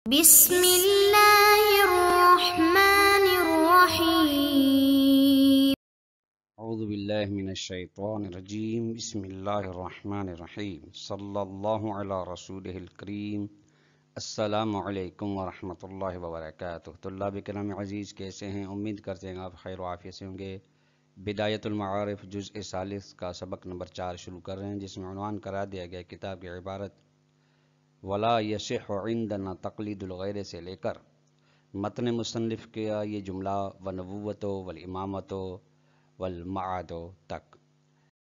بسم اللہ الرحمن الرحیم۔ اعوذ باللہ من الشیطان الرجیم، بسم اللہ الرحمن الرحیم، صلی اللہ علی رسولہ الکریم۔ السلام علیکم ورحمۃ اللہ وبرکاتہ۔ طلاب کرام عزیز، کیسے ہیں؟ امید کرتے ہیں آپ خیر و عافیت سے ہوں گے۔ بدایت المعارف جزء ثالث کا سبق نمبر 4 شروع کر رہے ہیں، جس میں عنوان قرار دیا گیا کتاب کی عبارت ولا یصح عندنا تقلید الغیر سے لے کر متن مصنف کا یہ جملہ ونبوت والامامت والمعاد تک۔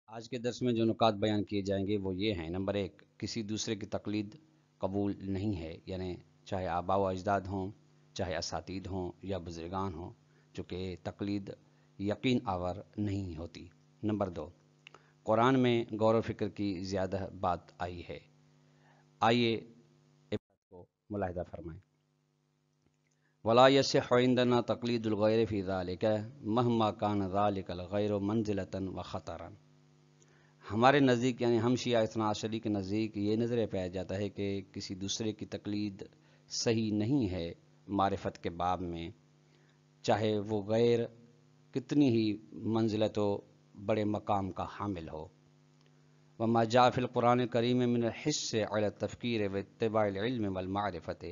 آج کے درس میں جو نکات بیان کیے جائیں گے وہ یہ ہیں۔ نمبر 1، کسی دوسرے کی تقلید قبول نہیں ہے، یعنی چاہے آباء و اجداد ہوں، چاہے اساتید ہوں یا بزرگان ہوں، چونکہ تقلید یقین آور نہیں ہوتی۔ نمبر 2، قرآن میں غور و فکر کی زیادہ بات آئی ہے۔ آئیے عبارت کو ملاحظہ فرمائیں۔ ولا يصح عندنا تقلید الغیر فی ذلک مہما کان ذلک الغیر منزلۃ و خطرا۔ ہمارے نزدیک، یعنی ہم شیعہ اثنا عشری کے نزدیک یہ نظریہ پایا جاتا ہے کہ کسی دوسرے کی تقلید صحیح نہیں ہے معرفت کے باب میں، چاہے وہ غیر کتنی ہی منزلت و بڑے مقام کا حامل ہو۔ وما جاء فی القرآن الکریم من الحث علی التفکیر واتباع العلم والمعرفت،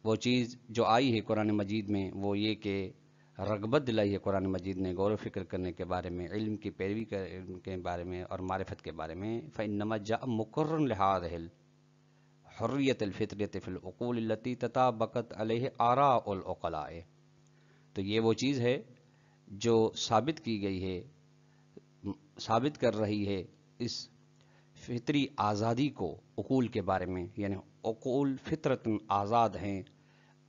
وہ چیز جو آئی ہے قرآن مجید میں وہ یہ کہ رغبت دلائی ہے قرآن مجید نے غور و فکر کرنے کے بارے میں، علم کی پیروی کے بارے میں اور معرفت کے بارے میں۔ فإنما جاء مقرا لهذه الحریۃ الفطریۃ فی العقول التي تطابقت علیہ آراء العقلاء، تو یہ وہ چیز ہے جو ثابت کی گئی ہے، ثابت کر رہی ہے اس فطری آزادی کو عقول کے بارے میں، یعنی عقول فطرت آزاد ہیں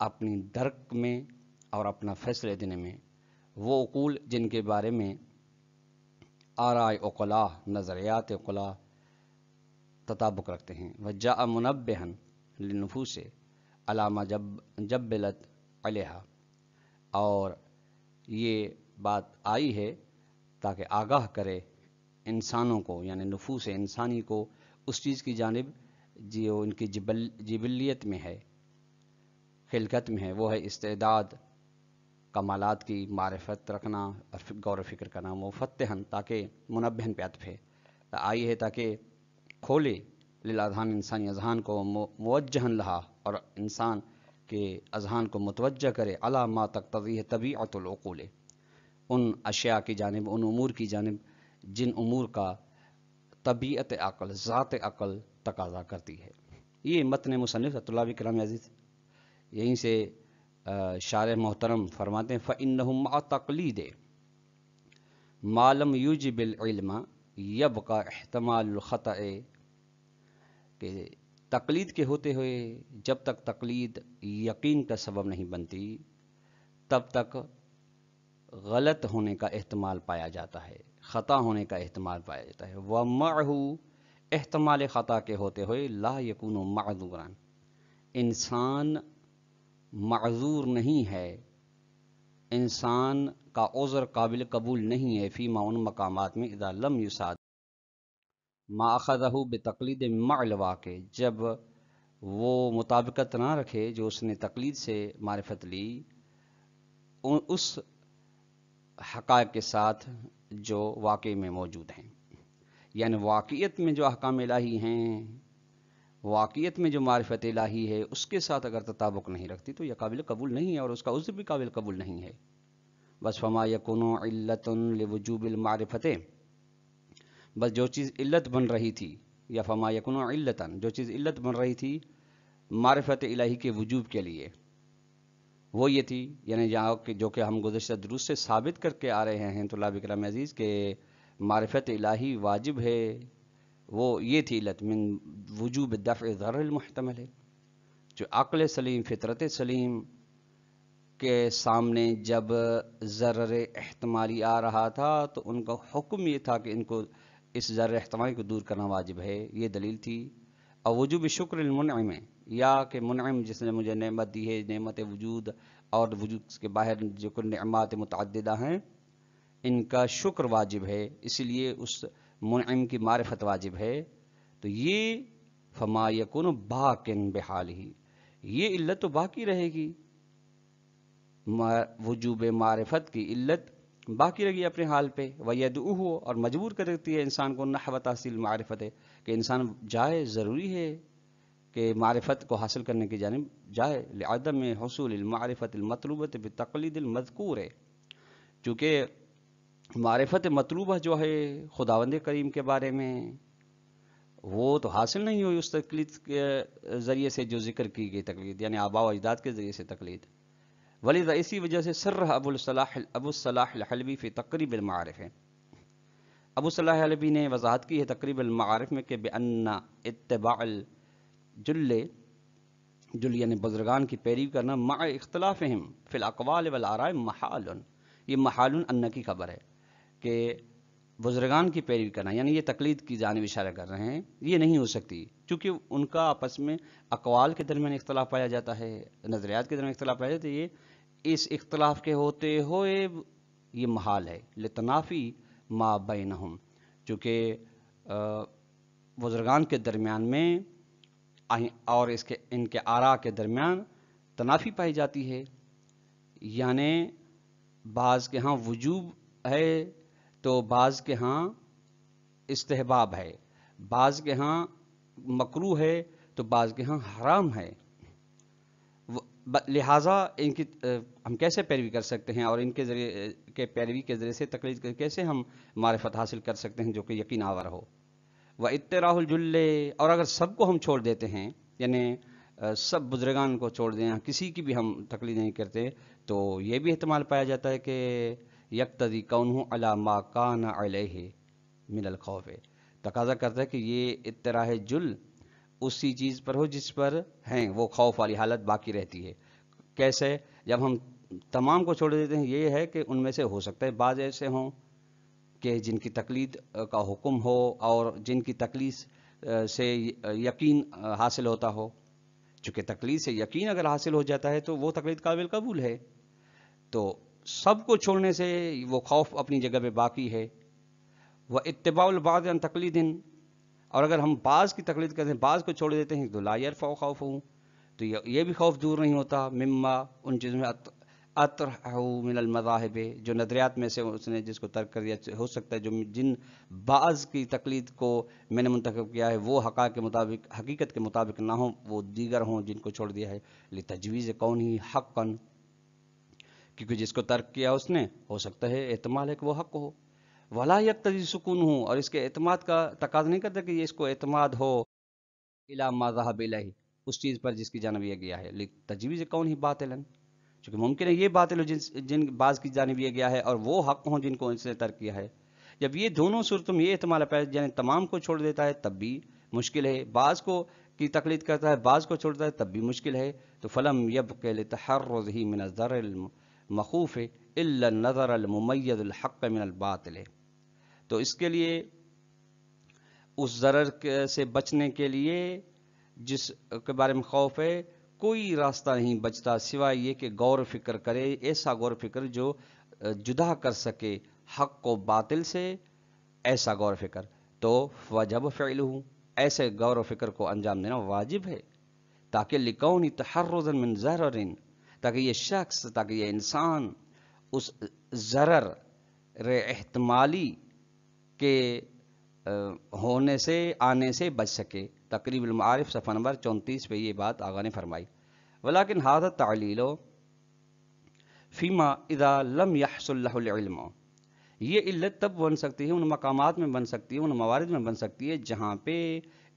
اپنی درک میں اور اپنا فیصلے دینے میں۔ وہ عقول جن کے بارے میں آراء عقلاء، نظریات عقلاء تطابق رکھتے ہیں۔ وجاء منبہا للنفوس علی ما جبلت علیہا، اور یہ بات آئی ہے تاکہ آگاہ کرے انسانوں کو، یعنی نفوس انسانی کو اس چیز کی جانب جو ان کی جبلیت میں ہے، خلقت میں ہے، وہ ہے استعداد کمالات کی معرفت رکھنا اور غور و فکر کرنا۔ مفتحن، تاکہ منبہن پہ عطف ہے، آئی ہے تاکہ کھولے للاذہان، انسانی اذہان کو، موجہن لہا، اور انسان کے اذہان کو متوجہ کرے، علی ما تقتضیہ طبیعت العقول، ان اشیاء کی جانب، ان امور کی جانب جن امور کا طبیعت عقل، ذات عقل تقاضا کرتی ہے۔ یہ متن مصنف طلاب کرام عزیز، یہیں سے شارح محترم فرماتے ہیں فَإِنَّهُ مَعَ تَقْلِيدِ مَا لَمْ يُوجِبِ الْعِلْمَ يَبْقَى احتمال الخطأ، کہ تقلید کے ہوتے ہوئے جب تک تقلید یقین کا سبب نہیں بنتی تب تک غلط ہونے کا احتمال پایا جاتا ہے، خطا ہونے کا احتمال پایا جاتا ہے۔ وَمَعْهُ، احتمال خطا کے ہوتے ہوئے لا يَكُونُ مَعْذُورًا، انسان معذور نہیں ہے، انسان کا عذر قابل قبول نہیں ہے، فیما، ان مقامات میں، اذا لم یصاد ما اخذہ بتقلید مع الواقع، جب وہ مطابقت نہ رکھے جو اس نے تقلید سے معرفت لی اس حقائق کے ساتھ جو واقع میں موجود ہیں، یعنی واقعیت میں جو احکام الہی ہیں، واقعیت میں جو معرفت الہی ہے، اس کے ساتھ اگر تطابق نہیں رکھتی تو یہ قابل قبول نہیں ہے، اور اس کا عذر بھی قابل قبول نہیں ہے۔ بس فما یکون علت لوجوب المعرفت، بس جو چیز علت بن رہی تھی، یا فما یکون علتا، جو چیز علت بن رہی تھی معرفت الہی کے وجوب کے لیے، وہ یہ تھی، یعنی جو کہ ہم گزشتہ دروس سے ثابت کر کے آ رہے ہیں طلاب کرام عزیز کہ معرفت الہی واجب ہے، وہ یہ تھی علت من وجوب دفع ضرر المحتمل ہے، جو عقل سلیم، فطرت سلیم کے سامنے جب ضرر احتمالی آ رہا تھا تو ان کا حکم یہ تھا کہ ان کو اس ضرر احتمالی کو دور کرنا واجب ہے، یہ دلیل تھی۔ اور وجوب شکر المنعم، یا کہ منعم جس نے مجھے نعمت دی ہے، نعمت وجود اور وجود کے باہر جو کچھ نعمات متعددہ ہیں، ان کا شکر واجب ہے، اس لیے اس منعم کی معرفت واجب ہے۔ تو یہ فما یکون باقن بحالہ، یہ علت تو باقی رہے گی، وجوب معرفت کی علت باقی رہے گی اپنے حال پہ، ویدعوہ، اور مجبور کر دیتی ہے انسان کو نحو تحصیل معرفت، ہے کہ انسان جائے، ضروری ہے کہ معرفت کو حاصل کرنے کی جانب جائے، لعدم حصول المعرفت المطلوبۃ بتقلید المذکور، ہے چونکہ معرفت مطلوبہ جو ہے خداوند کریم کے بارے میں وہ تو حاصل نہیں ہوئی اس تقلید کے ذریعے سے جو ذکر کی گئی تقلید، یعنی آباء و اجداد کے ذریعے سے تقلید، ولذا اسی وجہ سے سرح ابو الصلاح الحلبی فی تقریب المعارف، ہے ابو صلاح حلبی نے وضاحت کی ہے تقریب المعارف میں کہ بأن اتباع الجل یعنی بزرگان کی پیروی کرنا مع اختلافہم فی الاقوال والآراء محال، یہ محال ان کی خبر ہے کہ بزرگان کی پیروی کرنا یعنی یہ تقلید کی جانب اشارہ کر رہے ہیں، یہ نہیں ہو سکتی چونکہ ان کا آپس میں اقوال کے درمیان اختلاف پایا جاتا ہے، نظریات کے درمیان اختلاف پایا جاتا ہے، یہ اس اختلاف کے ہوتے ہوئے یہ محال ہے، لتنافی ما بینہم، چونکہ بزرگان کے درمیان میں اور ان کے آراء کے درمیان تنافی پائی جاتی ہے، یعنی بعض کے ہاں وجوب ہے تو بعض کے ہاں استحباب ہے، بعض کے ہاں مکروہ ہے تو بعض کے ہاں حرام ہے، لہٰذا ان کی ہم کیسے پیروی کر سکتے ہیں، اور ان کے ذریعے کے پیروی کے ذریعے سے تقلید کیسے ہم معرفت حاصل کر سکتے ہیں جو کہ یقین آور ہو، وَإِتِّرَاحُ الْجُلِّ، اور اگر سب کو ہم چھوڑ دیتے ہیں، یعنی سب بزرگان کو چھوڑ دیں، کسی کی بھی ہم تقلید نہیں کرتے، تو یہ بھی احتمال پایا جاتا ہے کہ یقتضی کونہ علی ما کان علیہ من الخوف، تقاضا کرتا ہے کہ یہ اتراح جل اسی چیز پر ہو جس پر ہیں، وہ خوف والی حالت باقی رہتی ہے، کیسے؟ جب ہم تمام کو چھوڑ دیتے ہیں، یہ ہے کہ ان میں سے ہو سکتا ہے بعض ایسے ہوں کہ جن کی تقلید کا حکم ہو اور جن کی تقلید سے یقین حاصل ہوتا ہو، چونکہ تقلید سے یقین اگر حاصل ہو جاتا ہے تو وہ تقلید قابل قبول ہے، تو سب کو چھوڑنے سے وہ خوف اپنی جگہ پہ باقی ہے، وَاتِّبَاعُ الْبَعْضِ عَنْ تَقْلِيدٍ، اور اگر ہم بعض کی تقلید کرتے ہیں، بعض کو چھوڑ دیتے ہیں تو لا يرفع خوفہ، تو یہ بھی خوف دور نہیں ہوتا، مما ان چیزوں میں اطرح من المذاہب، جو نظریات میں سے اس نے جس کو ترک کر دیا، ہو سکتا ہے جو جن بعض کی تقلید کو میں نے منتخب کیا ہے وہ حقیقت کے مطابق نہ ہوں، وہ دیگر ہوں جن کو چھوڑ دیا ہے، لتجویز کونہ حقا، کیونکہ جس کو ترک کیا اس نے ہو سکتا ہے احتمال ہے کہ وہ حق ہو، ولا یقتضی سکون ہوں، اور اس کے اعتماد کا تقاضا نہیں کرتا کہ یہ اس کو اعتماد ہو الی ما ذهب الیہ، اس چیز پر جس کی جانب یہ گیا ہے، لتجویز کونہ باطلا، چونکہ ممکن ہے یہ باطل ہو جن بعض کی جانب یہ گیا ہے اور وہ حق ہوں جن کو اس نے ترک کیا ہے، جب یہ دونوں صورتوں میں یہ احتمال ہے، یعنی تمام کو چھوڑ دیتا ہے تب بھی مشکل ہے، بعض کو کی تقلید کرتا ہے بعض کو چھوڑتا ہے تب بھی مشکل ہے، تو فلم یبق لتحرزہ من الضرر المخوف الا النظر الممیز الحق من الباطل، تو اس کے لیے اس ضرر سے بچنے کے لیے جس کے بارے میں خوف ہے کوئی راستہ نہیں بچتا سوائے یہ کہ غور و فکر کرے، ایسا غور و فکر جو جدا کر سکے حق کو باطل سے، ایسا غور و فکر، تو وجب فعلہ، ایسے غور و فکر کو انجام دینا واجب ہے، تاکہ لکون تحرزا من ضرر، تاکہ یہ شخص، تاکہ یہ انسان اس ضرر احتمالی کے ہونے سے آنے سے بچ سکے۔ تقریب المعارف صفحہ نمبر 34 پہ یہ بات آقا نے فرمائی۔ ولیکن ھذا التعلیل فیما اذا لم يحصل له العلم، یہ علت تب بن سکتی ہے، ان مقامات میں بن سکتی ہے، ان موارد میں بن سکتی ہے جہاں پہ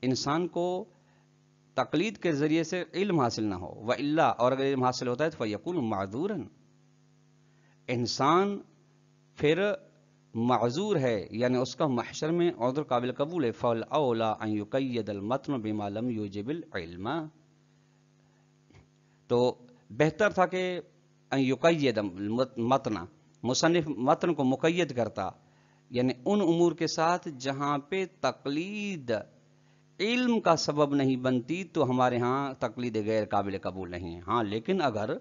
انسان کو تقلید کے ذریعے سے علم حاصل نہ ہو، والا، اور اگر علم حاصل ہوتا ہے تو فیکون معذورا، انسان پھر معذور ہے، یعنی اس کا محشر میں عذر قابل قبول ہے، فالاولی ان یقید المتن بما لم یوجب العلم، تو بہتر تھا کہ ان یقید متن، مصنف متن کو مقید کرتا، یعنی ان امور کے ساتھ جہاں پہ تقلید علم کا سبب نہیں بنتی تو ہمارے ہاں تقلید غیر قابل قبول نہیں ہے، ہاں لیکن اگر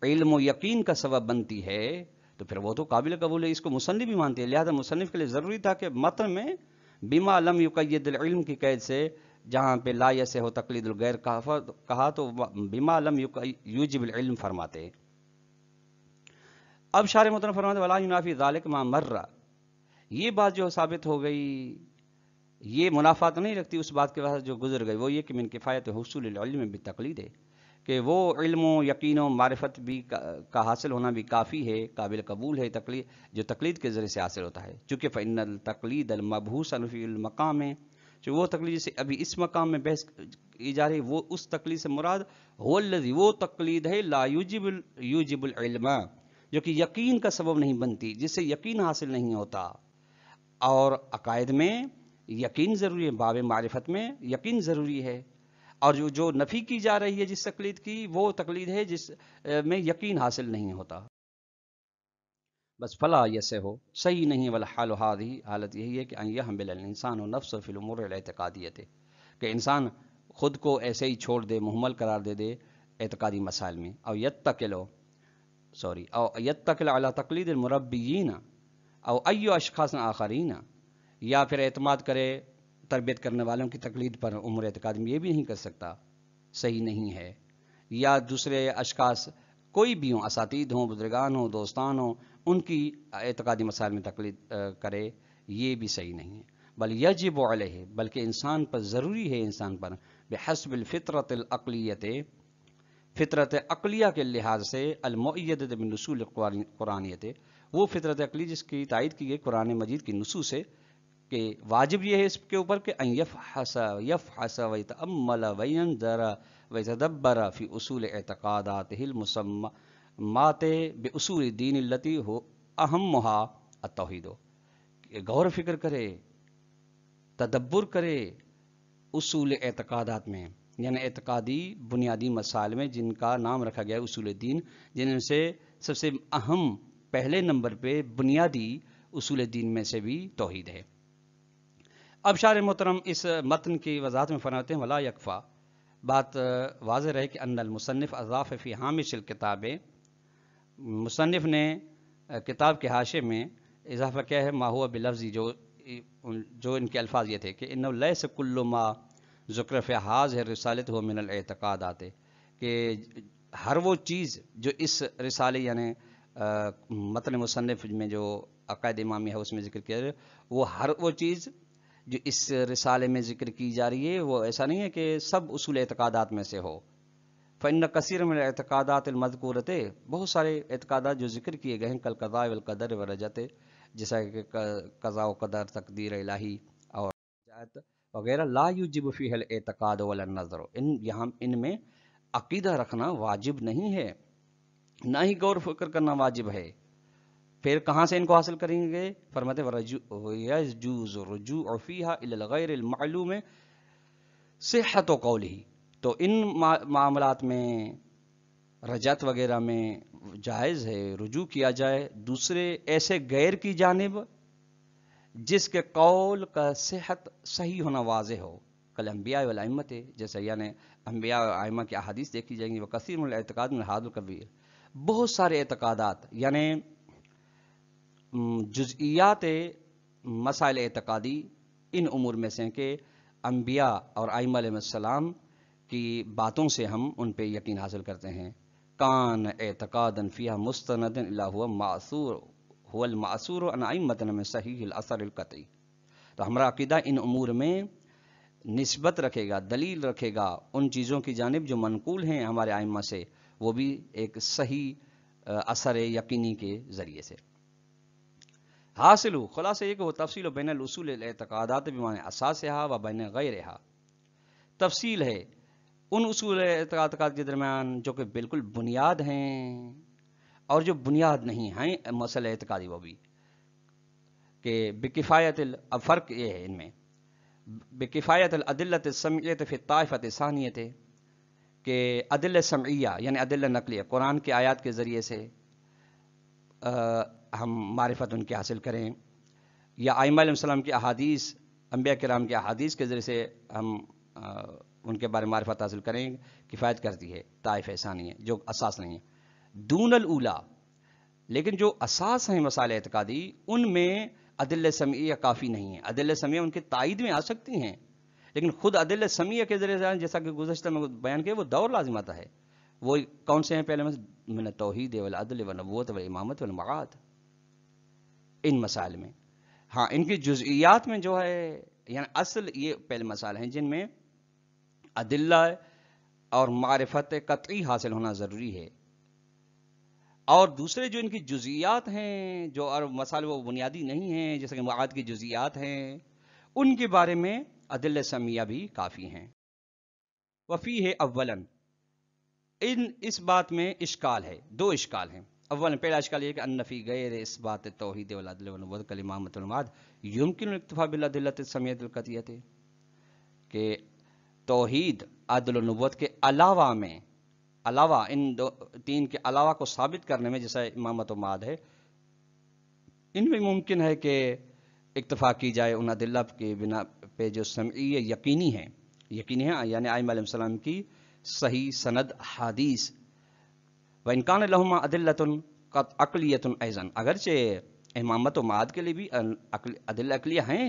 علم و یقین کا سبب بنتی ہے تو پھر وہ تو قابل قبول ہے، اس کو مصنف بھی مانتے ہیں، لہذا مصنف کے لیے ضروری تھا کہ متن میں بما لم یقید العلم کی قید سے جہاں پہ لا یسح ہو تقلید الغیر کہا تو بما لم یوجب العلم فرماتے ہیں۔ اب شارح محترم فرماتے ولا ینافی ذالک ما مر، یہ بات جو ثابت ہو گئی یہ منافات نہیں رکھتی اس بات کے بعد جو گزر گئی، وہ یہ کہ من کفایت حصول العلم بالتقلید ہے، کہ وہ علم و یقین و معرفت بھی کا حاصل ہونا بھی کافی ہے، قابل قبول ہے تقلید جو تقلید کے ذریعے سے حاصل ہوتا ہے، چونکہ فإن التقلید المبحوث فی المقام ہے، جو وہ تقلید سے ابھی اس مقام میں بحث کی جا رہی وہ اس تقلید سے مراد هو الذی، وہ تقلید ہے لا یوجب العلم، جو کہ یقین کا سبب نہیں بنتی، جس سے یقین حاصل نہیں ہوتا۔ اور عقائد میں یقین ضروری ہے، باب معرفت میں یقین ضروری ہے، اور جو نفی کی جا رہی ہے جس تقلید کی وہ تقلید ہے جس میں یقین حاصل نہیں ہوتا۔ بس فلا یسے ہو صحیح نہیں، والحال ہذہ، حالت یہی ہے کہ ان یحمل الانسان نفسه فی الامور الاعتقادیہ، کہ انسان خود کو ایسے ہی چھوڑ دے، مہمل قرار دے اعتقادی مسائل میں، او یتکل علی تقلید المربیین او ای اشخاص آخرین، یا پھر اعتماد کرے تربیت کرنے والوں کی تقلید پر امور اعتقادی میں، یہ بھی نہیں کر سکتا، صحیح نہیں ہے، یا دوسرے اشخاص کوئی بھی ہوں، اساتید ہوں، بزرگان ہوں، دوستان ہوں، ان کی اعتقادی مسائل میں تقلید کرے، یہ بھی صحیح نہیں ہے۔ بل یجب علیہ، بلکہ انسان پر ضروری ہے، انسان پر بحسب الفطرت العقلیت، فطرت عقلیہ کے لحاظ سے، المؤیدۃ بالنصوص القرآنیۃ، وہ فطرت عقلی جس کی تائید کی گئی قرآن مجید کی نصوص سے، کہ واجب یہ ہے اس کے اوپر کہ ان یفحص ویتأمل وینظر ویتدبر فی اصول اعتقاداتہ المسمات باصول الدین التی ہو اہمها التوحید، غور فکر کرے، تدبر کرے اصول اعتقادات میں، یعنی اعتقادی بنیادی مسائل میں جن کا نام رکھا گیا ہے اصول دین، جن سے سب سے اہم پہلے نمبر پہ بنیادی اصول دین میں سے بھی توحید ہے۔ اب شارح محترم اس متن کی وضاحت میں فرماتے ہیں ولا یکفا، بات واضح رہے کہ ان المصنف اضاف فی ہامش الکتاب، مصنف نے کتاب کے حاشے میں اضافہ کیا ہے ما ہوا بلفظی، جو ان کے الفاظ یہ تھے کہ انه لیس کل ما ذکر فی هذه الرسالۃ هو من الاعتقادات، کہ ہر وہ چیز جو اس رسالے یعنی متن مصنف میں جو عقائد امامی ہے اس میں ذکر کیا ہے، وہ ہر وہ چیز جو اس رسالے میں ذکر کی جا رہی ہے وہ ایسا نہیں ہے کہ سب اصول اعتقادات میں سے ہو۔ فإن کثیر من الاعتقادات المذکورۃ، بہت سارے اعتقادات جو ذکر کیے گئے ہیں کل قضاء والقدر ورجت، جیسا کہ قضاء و قدر، تقدیر الہی اور رجعت وغیرہ، لا یوجب فیہ الاعتقاد ولا النظر، ان میں عقیدہ رکھنا واجب نہیں ہے، نہ ہی غور فکر کرنا واجب ہے۔ پھر کہاں سے ان کو حاصل کریں گے؟ فرماتے یجوز الرجوع فیہا الی الغیر المعلوم صحت قولہ، تو ان معاملات میں رجعت وغیرہ میں جائز ہے رجوع کیا جائے دوسرے ایسے غیر کی جانب جس کے قول کا صحت صحیح ہونا واضح ہو، کل انبیاء والائمت، جیسے یعنی انبیاء و ائمہ کی احادیث دیکھی جائیں گی، وہ کثیر من الاعتقاد من حاضر الکبیر، بہت سارے اعتقادات یعنی جزئیات مسائل اعتقادی ان امور میں سے کہ انبیاء اور ائمہ علیہ السلام کی باتوں سے ہم ان پہ یقین حاصل کرتے ہیں، کان اعتقادا فیہا مستند الا هو المعصور عن ائمتنا من صحیح الاثر القطعی، تو ہمارا عقیدہ ان امور میں نسبت رکھے گا، دلیل رکھے گا ان چیزوں کی جانب جو منقول ہیں ہمارے ائمہ سے، وہ بھی ایک صحیح اثر یقینی کے ذریعے سے۔ حاصل خلاصہ یہ کہ وہ تفصیل بین الاصول الاعتقادات بمعنی اساسہا و بین غیرہا، تفصیل ہے ان اصول اعتقاد کے درمیان جو کہ بالکل بنیاد ہیں اور جو بنیاد نہیں ہیں مسئلہ اعتقادی، وہ بھی کہ بکفایت اب فرق یہ ہے ان میں بکفایت الادلۃ السمعیۃ فی الطائفۃ الثانیۃ، کہ ادلہ سمعیہ یعنی ادلہ نقلیہ، قرآن کی آیات کے ذریعے سے ہم معرفت ان کی حاصل کریں، یا ائمہ علیہ السلام کی احادیث، انبیاء کرام کی احادیث کے ذریعے سے ہم ان کے بارے میں معرفت حاصل کریں، کفایت کرتی ہے طائفہ ثانیہ جو اساس نہیں ہے، دون الاولا، لیکن جو اساس ہیں مسائل اعتقادی ان میں ادلہ سمعیہ کافی نہیں ہے، ادلہ سمعیہ ان کی تائید میں آ سکتی ہیں لیکن خود عدل سمیہ کے ذریعے سے جیسا کہ گزشتہ میں بیان کیا وہ دور لازم آتا ہے. وہ کون سے ہیں؟ پہلے من توحید والعدل والنبوت والامامت والمعاد، ان مسائل میں. ہاں ان کی جزئیات میں جو ہے یعنی اصل یہ پہلے مسائل ہیں جن میں ادلہ اور معرفت قطعی حاصل ہونا ضروری ہے، اور دوسرے جو ان کی جزئیات ہیں جو اور مسائل وہ بنیادی نہیں ہیں جیسے کہ معاد کی جزئیات ہیں، ان کے بارے میں ادلہ سمیہ بھی کافی ہیں. وفی ہے اولاً اس بات میں اشکال ہے، دو اشکال ہیں. اولا پہلا اشکال یہ کہ ان فی غیر اثبات التوحید والعدل والنبوۃ کالامامۃ والمعاد یمکن الاکتفاء بالادلہ السمیۃ القطعیۃ، کہ توحید عدل و نبوت کے علاوہ میں ان تین کے علاوہ کو ثابت کرنے میں جیسا امامت و معاد ہے، ان میں ممکن ہے کہ اکتفا کی جائے ان ادلہ کے بنا پہ جو سمعی یقینی ہیں یعنی ائمہ علیہ السلام کی صحیح سند حدیث. وَإِنْ كَانَ لَهُمَا أَدِلَّةٌ قَدْ عَقْلِيَّةٌ أَيْضًا، اگرچہ امامت و معاد کے لیے بھی ادلہ عقلیہ ہیں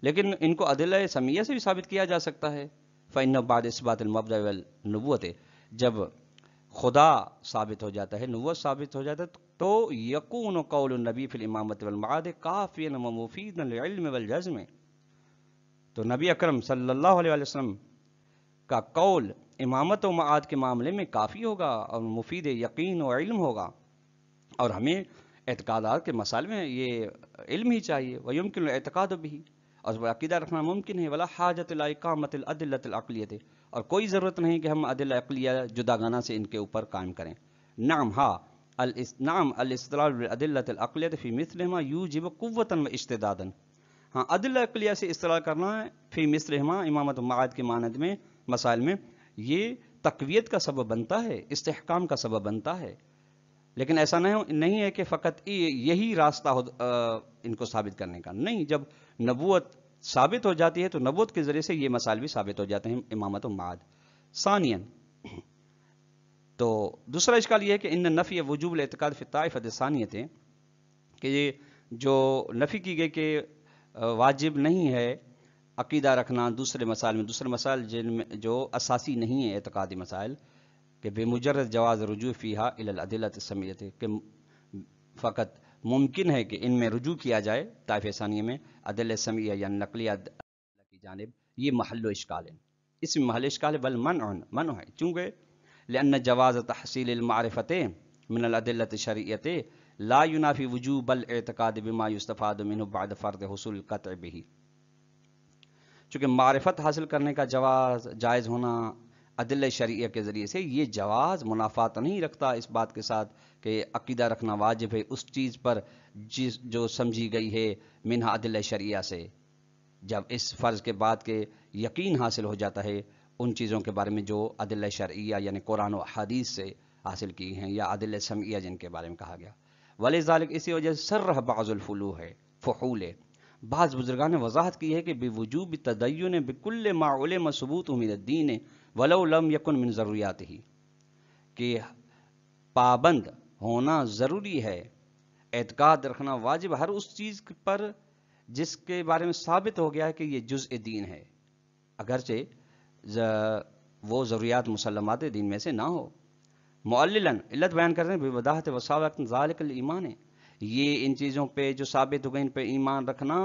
لیکن ان کو ادلہ سمیہ سے بھی ثابت کیا جا سکتا ہے. فَإِنَّهُ بَعْدَ إِثْبَاتِ الْمَبْدَأِ وَالنُّبُوَّةِ، جب خدا ثابت ہو جاتا ہے، نبوت ثابت ہو جاتا ہے، تو یکون قول النبی فی الامامت والمعاد کافیا ومفیدا للعلم والجزم، تو نبی اکرم صلی اللہ علیہ وسلم کا قول امامت و معاد کے معاملے میں کافی ہوگا اور مفید یقین و علم ہوگا، اور ہمیں اعتقادات کے مسائل میں یہ علم ہی چاہیے. وَيُمْكِنُ الْاعْتِقَادُ بِهِ، اور عقیدہ رکھنا ممکن ہے. ولا حاجت الی اقامۃ الادلۃ العقلیۃ، اور کوئی ضرورت نہیں کہ ہم ادلہ عقلیہ جداگانہ سے ان کے اوپر قائم کریں. نعم الاستدلال بالادلۃ العقلیۃ فی مثلہما یوجب قوۃ و اشتدادا، ہاں عدلہ عقلیہ سے استدلال کرنا ہے فی مثلہما امامت و معاد کے مانند میں مسائل میں یہ تقویت کا سبب بنتا ہے، استحکام کا سبب بنتا ہے. لیکن ایسا نہیں ہے کہ فقط یہی راستہ ہو ان کو ثابت کرنے کا، نہیں. جب نبوت ثابت ہو جاتی ہے تو نبوت کے ذریعے سے یہ مسائل بھی ثابت ہو جاتے ہیں امامت و معاد. ثانیاً تو دوسرا اشکال یہ ہے کہ ان نفی وجوب الاعتقاد فی الطائفۃ الثانیۃ، کہ یہ جو نفی کی گئی کہ واجب نہیں ہے عقیدہ رکھنا دوسرے مسائل جن میں جو اساسی نہیں ہیں اعتقادی مسائل، کہ بے مجرد جواز رجوع فیہا الی الادلۃ السمیۃ، کہ فقط ممکن ہے کہ ان میں رجوع کیا جائے طائفہ ثانیہ میں ادلہ سمیہ یا نقلی ادلہ کی جانب. یہ محل و اشکال ہے، اس میں محل اشکال ہے، بل منع ہے، چونکہ لأن جواز تحصیل المعرفت من الادلۃ الشرعیۃ لا ینافی وجوب الاعتقاد بما یستفاد منہ بعد فرض حصول القطع بہ، چونکہ معرفت حاصل کرنے کا جائز ہونا ادلہ شرعیہ کے ذریعے سے، یہ جواز منافات نہیں رکھتا اس بات کے ساتھ کہ عقیدہ رکھنا واجب ہے اس چیز پر جو سمجھی گئی ہے منہا ادلہ شرعیہ سے، جب اس فرض کے بعد کے یقین حاصل ہو جاتا ہے ان چیزوں کے بارے میں جو ادلہ شرعیہ یعنی قرآن و حدیث سے حاصل کی ہیں یا ادلہ سمعیہ جن کے بارے میں کہا گیا. ولذالک، اسی وجہ سے سرح بعض فحول، بعض بزرگان نے وضاحت کی ہے کہ بوجوب تدین بکل ما علم ثبوت من الدین ولو لم یکن من ضروریاتہ، کہ پابند ہونا ضروری ہے، اعتقاد رکھنا واجب ہر اس چیز پر جس کے بارے میں ثابت ہو گیا ہے کہ یہ جزء دین ہے، اگرچہ وہ ضروریات مسلمات دین میں سے نہ ہو. معللاً علت بیان کرتے ہیں بوضاحت وصاوت ذالک الایمان، یہ ان چیزوں پہ جو ثابت ہو گئے ان پہ ایمان رکھنا،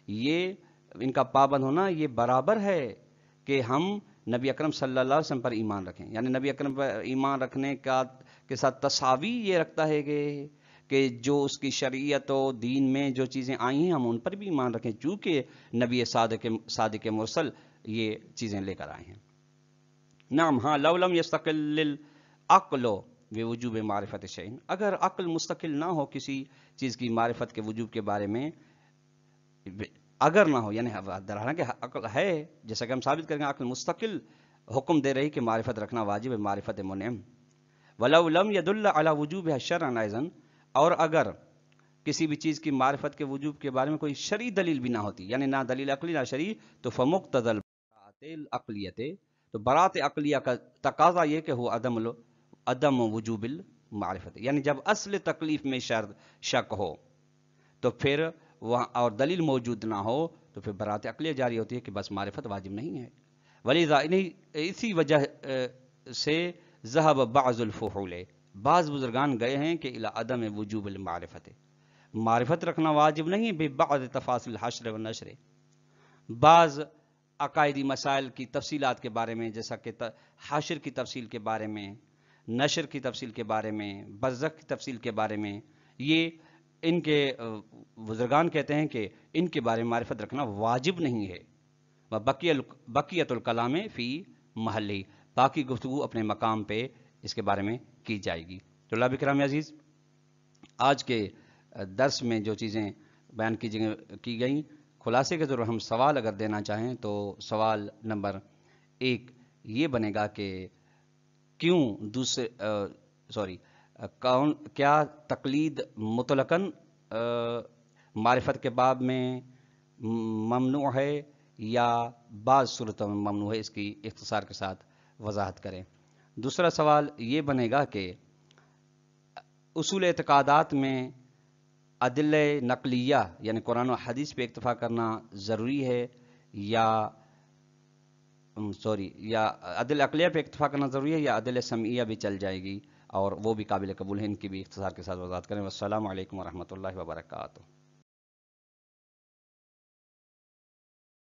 یہ ان کا پابند ہونا یہ برابر ہے کہ ہم نبی اکرم صلی اللہ علیہ وسلم پر ایمان رکھیں. یعنی نبی اکرم پر ایمان رکھنے کے ساتھ تساوی یہ رکھتا ہے کہ جو اس کی شریعت و دین میں جو چیزیں آئی ہیں ہم ان پر بھی ایمان رکھیں، چونکہ نبی صادق مرسل یہ چیزیں لے کر آئے ہیں. نعم ہاں لو لم یستقل العقل بوجوب معرفت شیء، اگر عقل مستقل نہ ہو کسی چیز کی معرفت کے وجوب کے بارے میں، اگر نہ ہو یعنی در حالانکہ عقل ہے، جیسا کہ ہم ثابت کریں گے عقل مستقل حکم دے رہی کہ معرفت رکھنا واجب ہے، معرفت منعم. ولو لم يدل على وجوبها شرعا ايضا، اور اگر کسی بھی چیز کی معرفت کے وجوب کے بارے میں کوئی شرعی دلیل بھی نہ ہوتی، یعنی نہ دلیل عقلی نہ شرعی، تو فمقتضى البراءۃ العقلیۃ، تو برات عقلیہ کا تقاضا یہ کہ وہ عدم وجوب المعرفت، یعنی جب اصل تکلیف میں شک ہو تو پھر وہاں اور دلیل موجود نہ ہو تو پھر برات عقلیہ جاری ہوتی ہے کہ بس معرفت واجب نہیں ہے. ولیذا اسی وجہ سے ذهب بعض الفحول، بعض بزرگان گئے ہیں کہ الی عدم وجوب المعرفت، معرفت رکھنا واجب نہیں ہے ببعض تفاصیل الحشر والنشر، بعض عقائدی مسائل کی تفصیلات کے بارے میں، جیسا کہ حشر کی تفصیل کے بارے میں، نشر کی تفصیل کے بارے میں، برزخ کی تفصیل کے بارے میں. یہ ان کے بزرگان کہتے ہیں کہ ان کے بارے میں معرفت رکھنا واجب نہیں ہے. بقیت الکلام فی محلی، باقی گفتگو اپنے مقام پہ اس کے بارے میں کی جائے گی. تو اللہ بکرام عزیز، آج کے درس میں جو چیزیں بیان کی گئیں، خلاصے کے طور پر ہم سوال اگر دینا چاہیں تو سوال نمبر 1 یہ بنے گا کہ کیوں کیا تقلید مطلقاً معرفت کے باب میں ممنوع ہے یا بعض صورتوں میں ممنوع ہے، اس کی اختصار کے ساتھ وضاحت کریں. دوسرا سوال یہ بنے گا کہ اصول اعتقادات میں ادلہ نقلیہ یعنی قرآن و حدیث پہ اکتفا کرنا ضروری ہے یا ادلہ عقلیہ پہ اکتفا کرنا ضروری ہے یا ادلہ سمعیہ بھی چل جائے گی، اور وہ بھی قابل قبول ہے. ان کی بھی اختصار کے ساتھ وضاحت کریں. والسلام علیکم ورحمۃ اللہ وبرکاتہ.